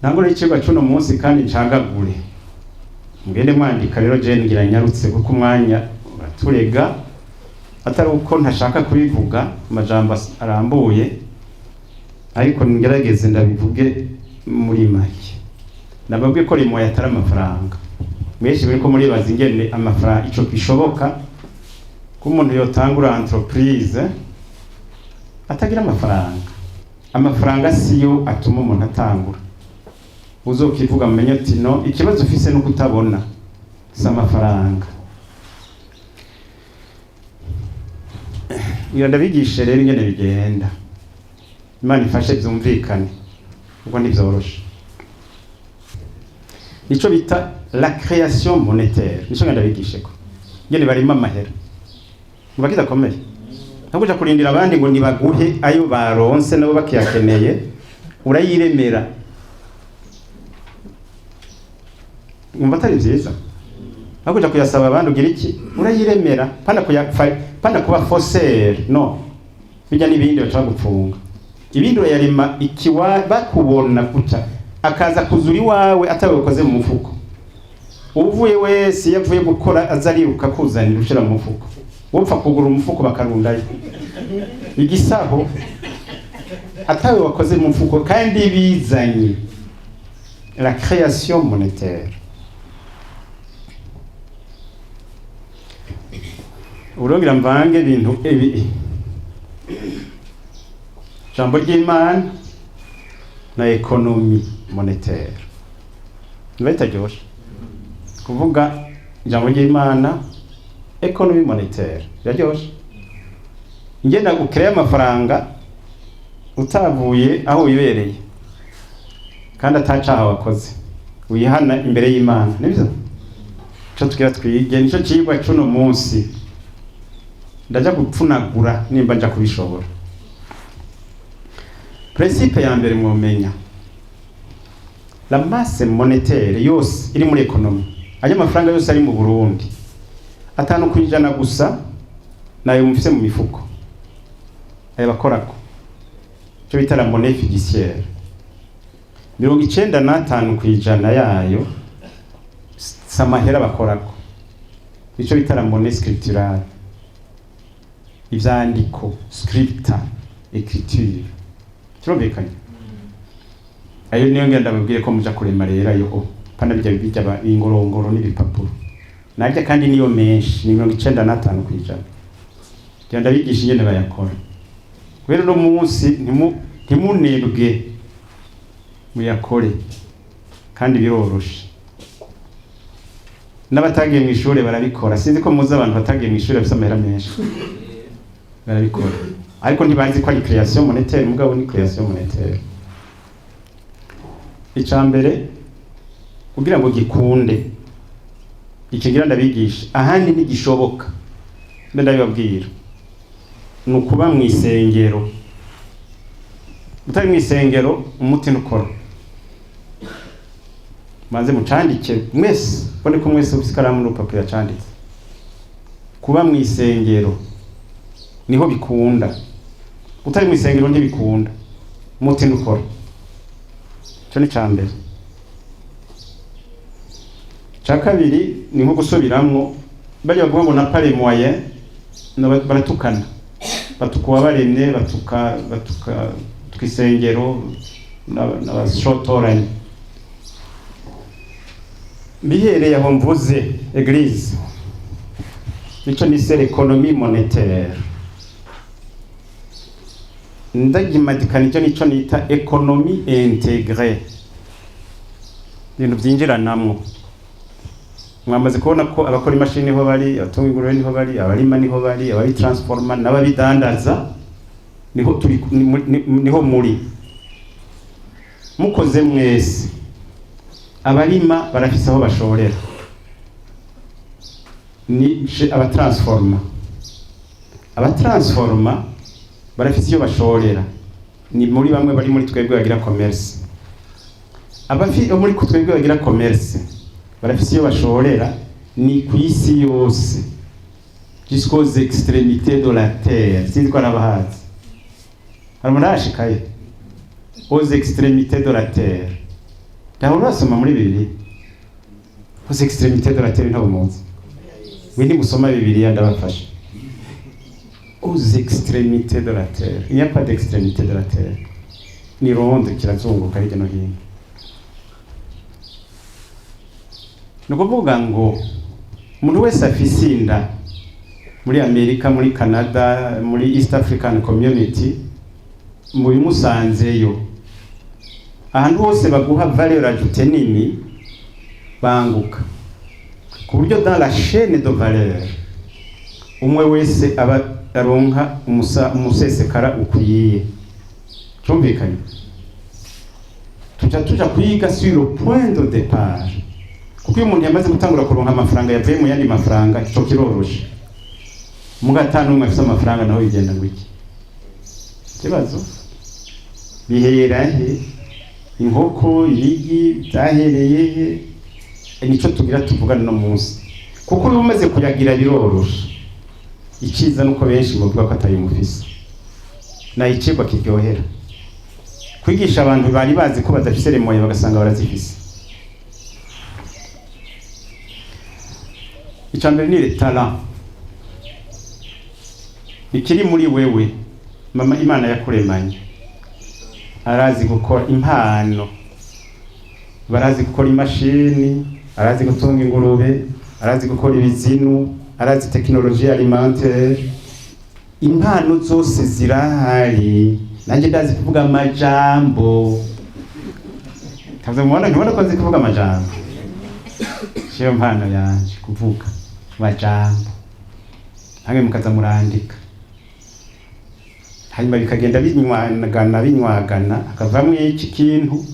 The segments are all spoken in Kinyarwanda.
ntango n'icigwa cy'uno munsi kandi ncagagure mugende mwandika rero je ngira nyarutse kuko umwanya turega atari uko ntashaka kubivuga amajambo arambuye ariko ngerageze ndabivuge muri make nababwiye ko rimo yatara amafaranga mwese biri ko muri bazi ingene amafaranga ico bishoboka ko umuntu yotangura entreprise atagira amafaranga siyo atuma umuntu atangura uzokivuga mumenye ati no ikibazo ufise no kutabona sa amafaranga ndabigishe rero ingene bigenda Imana ifashe byumvikane ubwo ntivyoroshe nico bita la création monétaire nico ndabigishe ko ngene barima amahera mubakiza komeye ntakuja kurindira abandi ngo nibaguhe ayo baronse nabo bakiyakeneye urayiremera umva atari vyiza ntakuja kuyasaba abandi ugira iki urayiremera pana kuba faussaire no bijya n'ibindi baca gupfunga ibindi urayarima ikiwa bakubona kuca akaza kuzuri wawe atawe ukoze mu mufuko uvuye wese yavuye gukora azariruka kuzanira ushira mu mufuko wopfa kugura umufuko bakarundayo igisaho atawe wakoze mu mufuko kandi bizanye la création monétaire urongera mvange ibintu jambo ry'Imana na économie monétaire nibitaryoshe kuvuga jambo ry'Imana économie monétaire yaryoshe ngenda gukrea amafaranga utavuye aho wibereye kandi atacaha wakoze wihana imbere y'Imana nibyo cyo tugira twige nico cigwa cy'uno munsi ndaja gupfunagura nimba nja kubishobora principe ya mbere mwomenya la masse monétaire yose iri muri economie ayo mafaranga yose ari mu Burundi 5% gusa nayo mufise mu mifuko ayo bakorako cyo bita la monnaie fiduciaire 95% yayo samahera bakorako ico bita la monnaie scripturale ivyandiko scripta écriture turobekanye ayo niyo ngenda babwiye ko muja kurema rero ayo pana bijya ingorongoro n'ibipapuro najya kandi niyo menshi ni 95%. Cyanda bigisha ingene bayakora. Rero no munsi ntimunebwe muyakore kandi biroroshe. N'abatagiye mu ishure barabikora. Sinzi ko muzi abantu batagiye mu ishure bafite amahera menshi. Barabikora. Ariko ntibazi ko ari création monétaire, mugabo ni création monétaire. Icambere kugira ngo gikunde ikigira ndabigisha ahandi ntigishoboka ndabibabwira nukuba mu isengero utari mu isengero umuti nukora maze mucandike mwese bone ko mwese ubisikaramu n'urupapuro yacanditse kuba mu isengero niho bikunda utari mu isengero ntibikunda umuti nukora cyo ni cambere Chakabiri ni nko gusubiramwo bajya bavuga ngo na pare moyen baratukana batukuwa baremye batuka twisengero n'abashotoranye bihereye aho mvuze église nico ni c'est l'économie monétaire ndagimadikana icyo nico nita économie intégrée ibintu byinjiranamwo mwamaze kubona ko abakora imashini ho bari abatunga ingurube niho bari abarima niho bari abari transformer n'ababidandaza niho turi niho muri mukoze mwese abarima barafise aho bashorera ni abatransformer barafise iyo bashorera ni muri bamwe bari muri twebwe bagira commerce muri twebwe bagira commerce barafise iyo bashorera ni kwisi yose jusqu'aux extrémités de la terre sinzi ko arabahazi haramurashikaye aux extrémités de la terre ndahora basoma muri Bibiliya aux extrémités de la terre ntabwo muzi windi musoma Bibiliya ndabafasha aux extrémités de la terre il n'y a pas d'extrémité de la terre ni ronde kirazunguka hirya no hino nukuvuga ngo umuntu wese afise inda muri Amerika muri Canada muri East African Community mu bimusanzeyo ahantu hose baguha valeur ajoutée nini banguka ku buryo dans la chaîne de valeur umwe wese aba aronka umusesekara ukwiye cyumvikanye tuja kwiga sur le point de départ kuko iyo umuntu yamaze gutangura kuronka amafaranga yavuye mu yandi mafaranga cyo kiroroshe mu gatanu umwe afite amafaranga naho bigenda ngwiki kibazo bihera he inkoko irigi byahereye nico tugira tuvugana no munsi kuko iyo umaze kuyagira biroroshe ikiza nuko benshi bavuga ko atari mufisi na Icigwa kiryohera kwigisha abantu bari bazi ko badafise remoye bagasanga barazifise icambere ni talent ikiri muri wewe mama Imana yakuremanye arazi gukora impano barazi gukora imashini arazi gutunga ingurube arazi gukora ibizinu arazi technologie alimentaire impano zose zirahari nanjye ndazi kuvuga amajambo tavuze mubona nkibona ko nzi kuvuga amajambo shiyo mpano yanje kuvuga amajambo hamwe mukaza murandika hanyuma bikagenda binywagana akavamwe iki kintu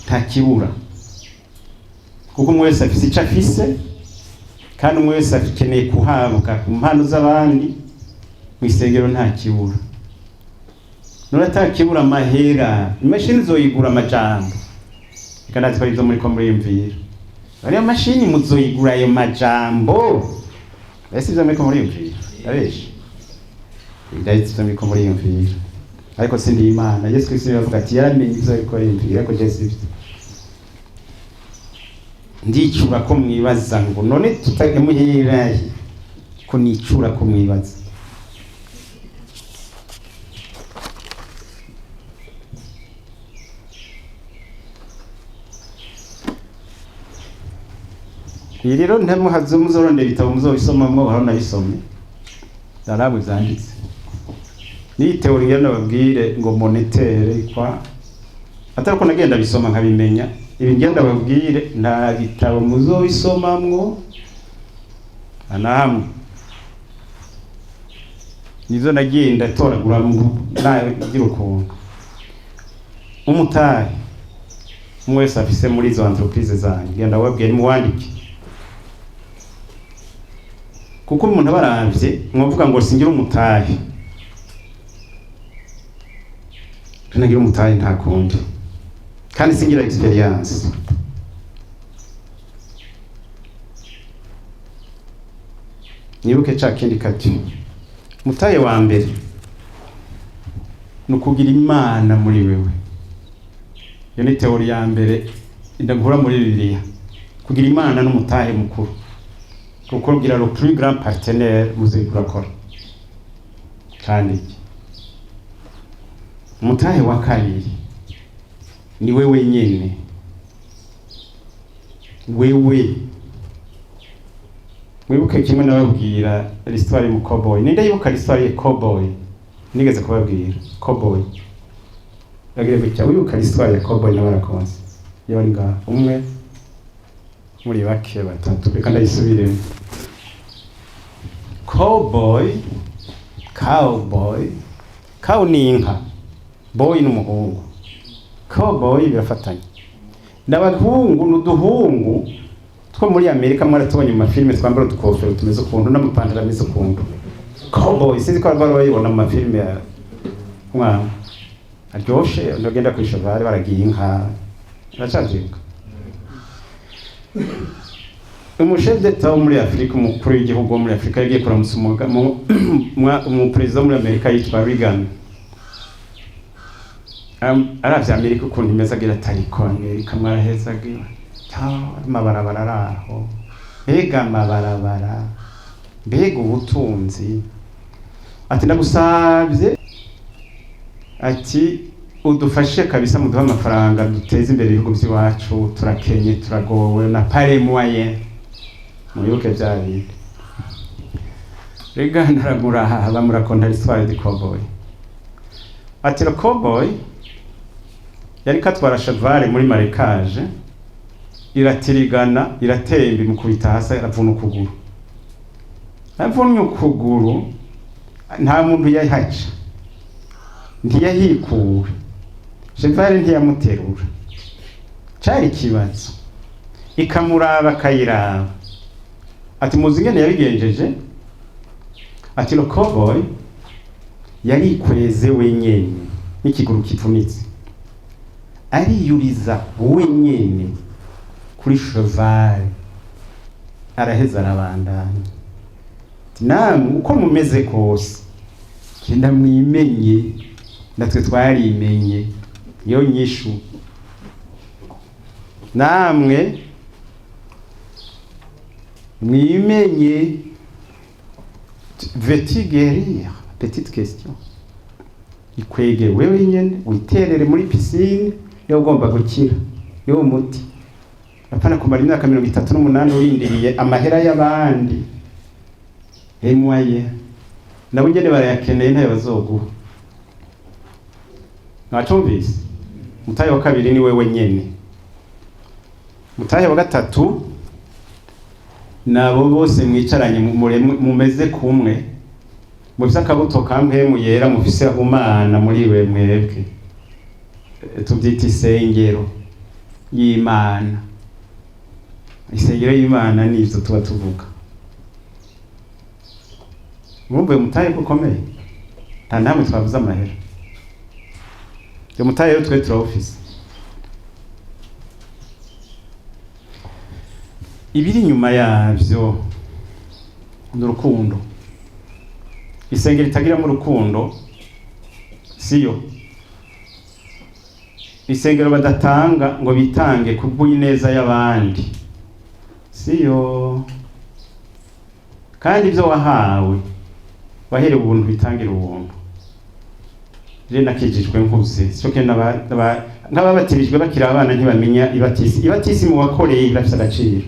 ntakibura kuko umwe wese afise icyo afise kandi umwe wese akeneye kuhabwa ku mpano z'abandi mu isengero ntakibura none atakibura amahera imashini zoyigura amajambo kandi ko ibyo muri ko muriyumvira ariyo mashini muzoyigura ayo majambo ese ibyo muri ko muriyumvira abeshi ibyo muri ko muriyumvira ariko sindi Imana Yesu Kristo yavuga ati yaramenye ibyo ariko yumvira ariko Yesu ibyo ndicura ko mwibaza ngo none tutagemuhiraye ko nicura ko mwibaza rero ntamuhaze muzorondera ibitabo muzobisomamwo bahona bisome darabu byanditse ni teoriya nababwire ngo monétaire kwa atari ko nagenda bisoma nkabimenya ibi ngenda babwire nta bitabo muzobisomamwo anahamwe nizo nagenda toragura nagira ukuntu umutahe umwe wese afise muri izo entreprise zanjye genda wabwire muwandike kuko umuntu abaravye mwavuga ngo singira umutahe nagira umutahe nta kundi kandi singira experience nibuke cha kindi kati mutahe wa mbere nukugira Imana muri wewe yo ni teori ya mbere indagura muri Bibiliya kugira Imana n'umutahe mukuru kuko kugira le plus grand partenaire muzikura kora kandi umutahe wa kabiri ni wewe nyene wewe wibuke kimwe nababwira l'histoire mu cowboy ninde yibuka l'histoire ya cowboy nigeze kubabwira cowboy yagire gutya wibuka l'histoire ya cowboy n'abarakonse yari nga umwe muri bake batatu reka ndayisubiremo cowboy cow ni inka boy n'umuhungu cowboy birafatanye n'abahungu n'uduhungu two muri Amerika mwaratubonye mu mafilme twambara udukofero tumeze ukuntu n'amapantaro ameze ukuntu cowboy sinzi ko barabibona mu mafilme ya mwana aryoshe ndagenda kwishobora baragiye inka aracajibuka umuchef d'etat muri Afrika umukuru w'igihugu muri Afrika yagiye kuramutsa umuperezida muri Amerika yitwa Reagan aravya Amerika ukuntu imeze agira tariko Amerika mwaraheza agira amabarabara araho mbega amabarabara mbega ubutunzi ati ndagusabye ati udufashe kabisa muduha amafaranga duteze imbere ibihugu by'iwacu turakenye turagowe na pare moyen muyoke byari rega ntaragura bamurakonta l'histoire du cowboy ati le cowboy yari katwara cheval muri marécage iratirigana iratemba mukubita hasi aravuna ukuguru nta muntu yahaca ntiyahikuwe cheval ntiyamuterura cari kibazo ikamuraba akayiraba ati muzi ingene yabigenjeje ati le cowboy yarikweze wenyene n'ikiguru kivunitse ariyuriza wenyene kuri cheval araheza arabandanya namwe uko mumeze kose kenda mwimenye natwe twarimenye yo nyishu namwe mwimenye veux-tu guérir petite question ikwege wewe nyene witerere muri piscine yo ugomba gukira yo muti apana kumara imyaka 38 urindiriye amahera y'abandi emwaye nabo ngene barayakeneye ntayo bazoguha nacumvise mutaye wa kabiri ni wewe nyene mutaye wa gatatu nabo bose mwicaranye mumeze kumwe mufise akabuto kamwe muyera mufise umana muri we mwebwe tubyita isengero y'Imana isengero y'Imana nivyo tuba tuvuga mwumve mutaye gukomeye nta namwe twavuze amahera yo mutaye rero twe turawufise ibiri nyuma yavyo n'urukundo isengero itagira mu rukundo siyo isengero badatanga ngo bitange kubw'uyi neza y'abandi siyo kandi ibyo wahawe waherewe ubuntu bitangira ubuntu je nakijijwe nkuze cyo kenda nk'ababatirijwe bakira abana ntibamenya ibatisi mu wakoreye irafite agaciro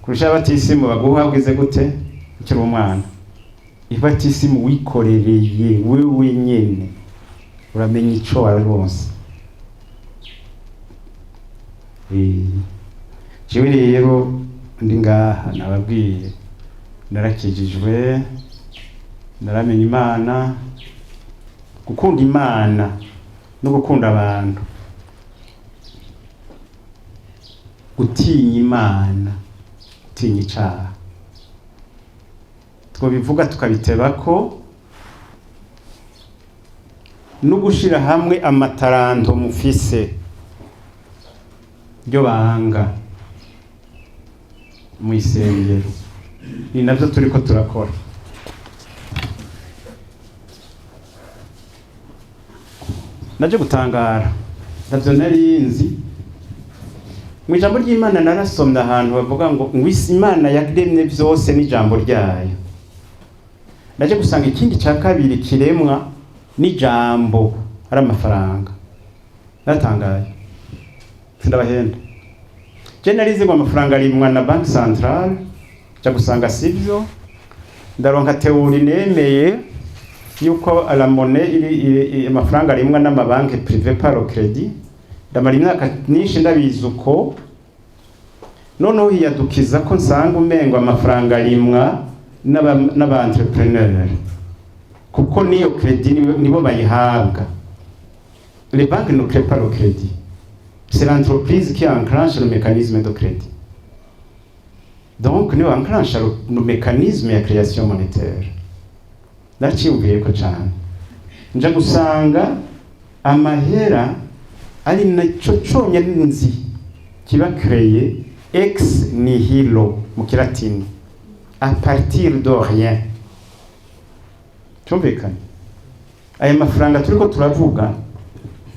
kurusha abatisi mu baguha bwize gute ikiri umwana ibatisi mu wikorereye wewe nyene uramenya ico wari bose jewe rero ndi ngaha nababwiye narakijijwe naramenya Imana gukunda Imana no gukunda abantu gutinya Imana gutinya icaha twobivuga tukabitebako no gushira hamwe amataranto mufise byo banga mu isengero ni navyo turiko turakora naje gutangara navyo narinzi mu ijambo ry'Imana narasomye ahantu bavuga ngo ngwisi Imana yaremye byose n'ijambo ryayo naje gusanga ikindi cya kabiri kiremwa n'ijambo ari amafaranga natangaye sindabahenda je narize ngo amafaranga arimwa na banki centrale cyo gusanga sivyo ndaronka teori nemeye yuko la monnaie iri amafaranga arimwa n'amabanki privé par au crédit ndamara imyaka nyinshi ndabizi uko noneho hiyadukiza ko nsanga umengo amafaranga arimwa n'aba entrepreneur kuko niyo crédit nibo bayihabwa les banques ne créent pas le crédit c'est l'entreprise qui enclenche le mécanisme de crédit donc nous enclenche le mécanisme ya création monétaire ndaciyumviye ko cyane nje gusanga amahera ari naco conyene nzi kiba créé ex nihilo mu kilatini à partir de rien tumvikanye aya mafaranga turiko turavuga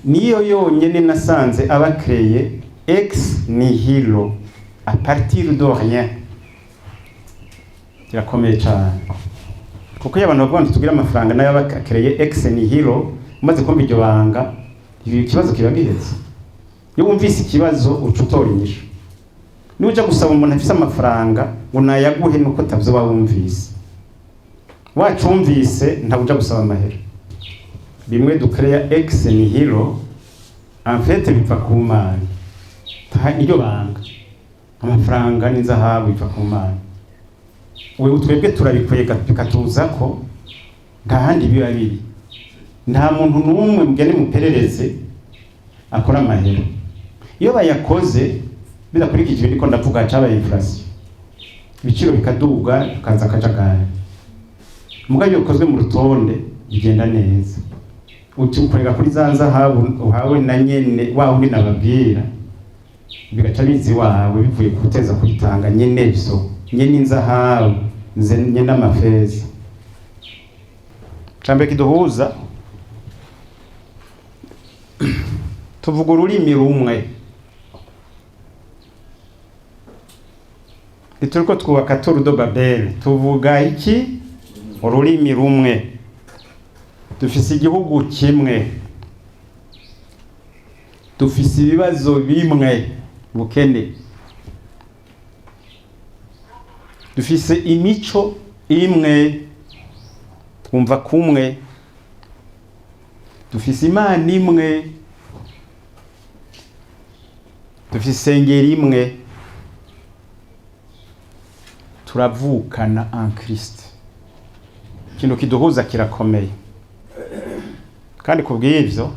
niyo yonyene nasanze aba créé ex nihilo à partir de rien. Kirakomeye cyane kuko y'abantu bavuga ngo tugira amafaranga nayo aba créé ex nihilo, umaze kumva iryo banga ikibazo kiba gihetse. Iyo wumvise ikibazo ucutora inyishu, nuja gusaba umuntu afise amafaranga ngo nayaguhe nuko tavyo wumvise, wacumvise ntabuja gusaba amahera. Bimwe ducrea ex nihilo en fait biva ku Mana, iyo banga amafaranga n'izahabu biva ku Mana. Wewe twebwe turabikwega tukatuza ko ngahandi biba biri. Nta muntu n'umwe mugene muperereze akora amahera. Iyo bayakoze bidakurikije ndiko ndavuga cyaba inflation, ibiciro bikaduga tukaza kajagari. Muga iyo kozwe mu rutonde bigenda neza. Utukorera kuri zanza hawe na nyene wawe nababwira bigaca bizi wawe bivuye kuteza kuyitanga nyene byo nyene inzahabu nyene amafeza. Cambe kiduhuza tuvuga ururimi rumwe, ntituriko twubaka Tour de Babel. Tuvuga iki? Ururimi rumwe. Dufise igihugu kimwe, dufise ibibazo bimwe, bukene, dufise imico imwe, twumva kumwe, dufise Imana imwe, dufise ingeri imwe, turavukana en Christ. Ikintu kiduhuza kirakomeye, kandi kubw'ivyo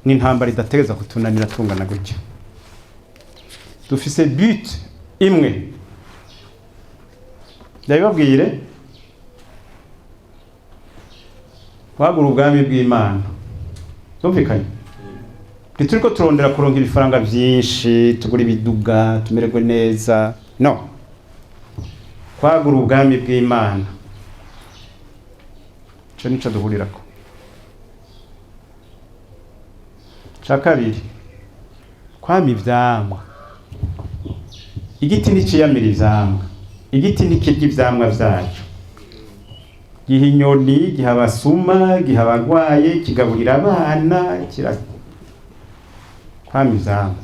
ni intambara idategeza kutunanira tungana gutya. Dufise but imwe, ndabibabwire, kwagura ubwami bw'Imana. Tumvikanye? Ntituriko turondera kuronka ibifaranga vyinshi, tugura ibiduga, tumererwe neza. No. Kwagura ubwami bw'Imana. Ico nico duhurirako. Kabiri, kwama ivyamwa. Igiti niciyamira ivyamwa, igiti nikirya ivyamwa vyacu. Giha inyoni, giha abasuma, giha abagwaye, kigaburira abana, kwama ivyamwa.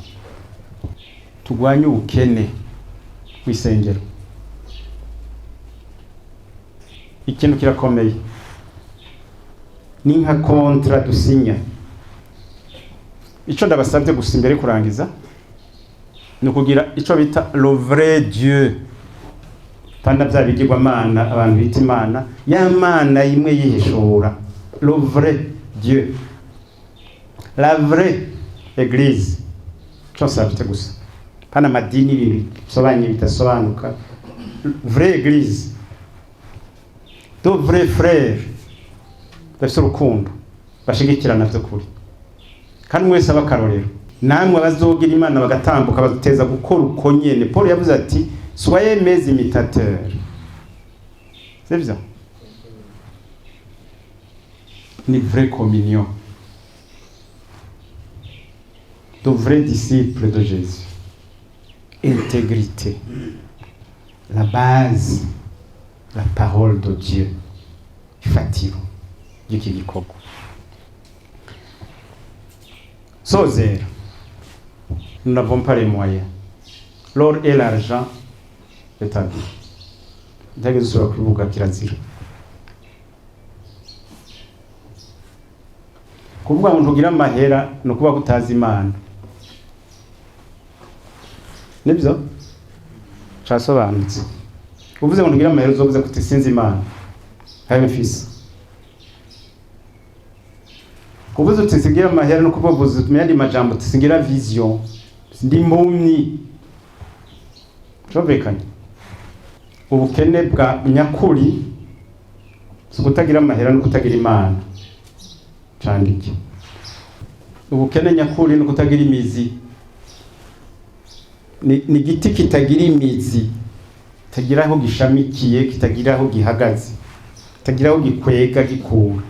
Tugwanye ubukene kw'isengero. Ikintu kirakomeye ni nka kontra dusinya. Ico ndabasabye gusa imbere kurangiza ni kugira ico bita le vrai Dieu. Panda bya bigirwamana abantu bita Imana, ya Mana imwe yihishura. Le vrai Dieu, la vraie église. Cyo sabite gusa pana madini bisobanye bitasobanuka. Vraie église, de vrais frères bafite urukundo bashigikirana by'ukuri, kandi mwese abakarorero. Namwe bazogira Imana bagatambuka bazuteza gukora uko nyene. Paul yavuze ati soyez mes imitateurs. C'est bien. Une vraie communion. De vrais disciples de Jésus. Intégrité. La base, la parole de Dieu. Fatiro. Dieu qui dit quoi. Sozer. Nous n'avons pas les moyens. L'or et l'argent est à vie. Ndage zisura kuvuga kirazira. Kuvuga ngo ntugira amahera no kuba kutazi Imana. Nibyo? Casobanutse. Uvuze ngo ntugira amahera uzovuze kuti sinzi Imana. Habe fisi. Kuvuze uti singira amahera no kubavuza tumyandi majambo tusingira vision. Ndi impumyi. Covekanye. Ubukene bwa nyakuri si kutagira amahera no kutagira Imana. Candike. Ubukene nyakuri no kutagira imizi. Ni giti kitagira imizi, kitagira aho gishamikiye, kitagira aho gihagaze, kitagira aho gikwega gikura.